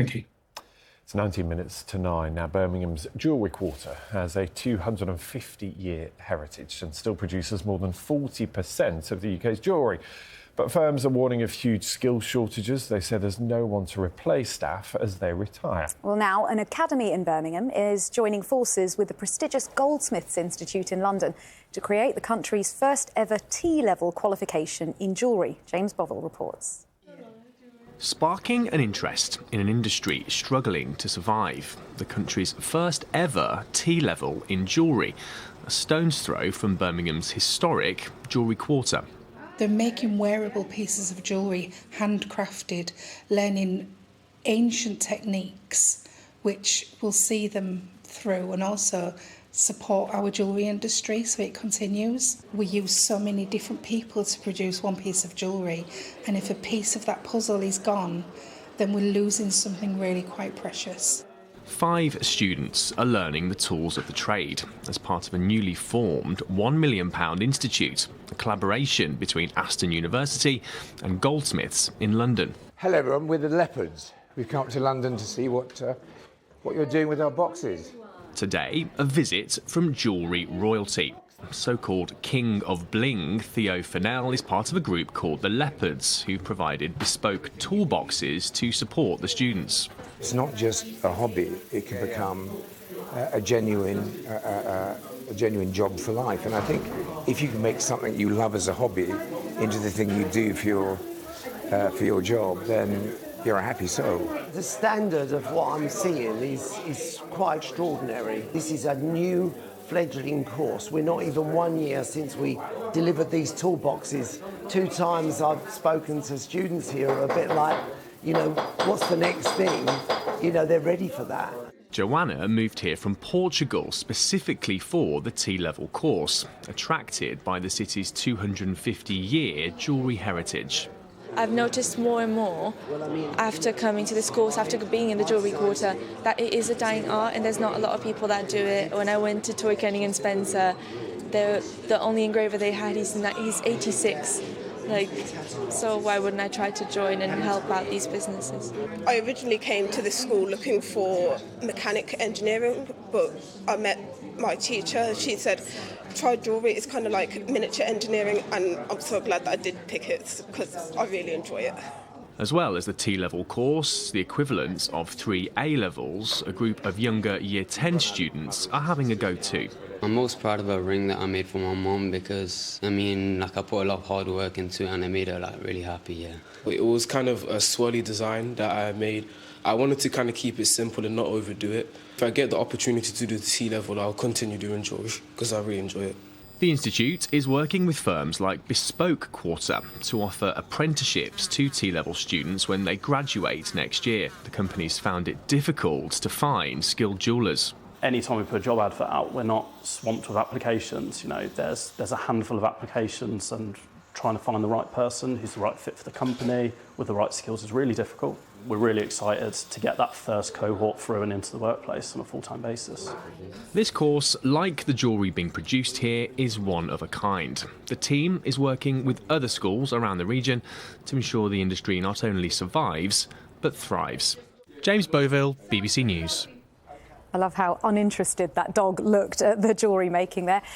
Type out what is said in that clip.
Thank you. It's 19 minutes to 9. Now, Birmingham's Jewellery Quarter has a 250-year heritage and still produces more than 40% of the UK's jewellery. But firms are warning of huge skill shortages. They say there's no one to replace staff as they retire. Well, now an academy in Birmingham is joining forces with the prestigious Goldsmiths Institute in London to create the country's first ever T-level qualification in jewellery. James Bovell reports. Sparking an interest in an industry struggling to survive. The country's first ever T-level in jewellery, a stone's throw from Birmingham's historic Jewellery Quarter. They're making wearable pieces of jewellery, handcrafted, learning ancient techniques which will see them through and also support our jewellery industry so it continues. We use so many different people to produce one piece of jewellery, and if a piece of that puzzle is gone, then we're losing something really quite precious. 5 students are learning the tools of the trade as part of a newly formed £1 million institute, a collaboration between Aston University and Goldsmiths in London. Hello everyone, we're the Leopards. We've come up to London to see what you're doing with our boxes. Today, a visit from jewellery royalty. So-called King of Bling, Theo Fennell, is part of a group called the Leopards, who provided bespoke toolboxes to support the students. It's not just a hobby, it can become a genuine job for life. And I think if you can make something you love as a hobby into the thing you do for your job, then you're a happy soul. The standard of what I'm seeing is quite extraordinary. This is a new fledgling course. We're not even 1 year since we delivered these toolboxes. 2 times I've spoken to students here a bit like, what's the next thing? They're ready for that. Joanna moved here from Portugal specifically for the T-level course, attracted by the city's 250-year jewellery heritage. I've noticed more and more after coming to this course, after being in the Jewellery Quarter, that it is a dying art and there's not a lot of people that do it. When I went to Toy Kenning and Spencer, the only engraver they had, he's 86. So why wouldn't I try to join and help out these businesses? I originally came to this school looking for mechanic engineering, but I met my teacher. She said, try jewellery, it's kind of like miniature engineering, and I'm so glad that I did pick it because I really enjoy it. As well as the T-level course, the equivalent of 3 A-levels, a group of younger Year 10 students are having a go too. I'm most proud of a ring that I made for my mum because, I put a lot of hard work into it and I made her really happy, yeah. It was kind of a swirly design that I made. I wanted to kind of keep it simple and not overdo it. If I get the opportunity to do the T-level, I'll continue doing jewellery because I really enjoy it. The Institute is working with firms like Bespoke Quarter to offer apprenticeships to T-level students when they graduate next year. The company's found it difficult to find skilled jewellers. Anytime we put a job advert out, we're not swamped with applications. There's a handful of applications, and trying to find the right person who's the right fit for the company with the right skills is really difficult. We're really excited to get that first cohort through and into the workplace on a full-time basis. This course, like the jewellery being produced here, is one of a kind. The team is working with other schools around the region to ensure the industry not only survives, but thrives. James Bovell, BBC News. I love how uninterested that dog looked at the jewellery making there.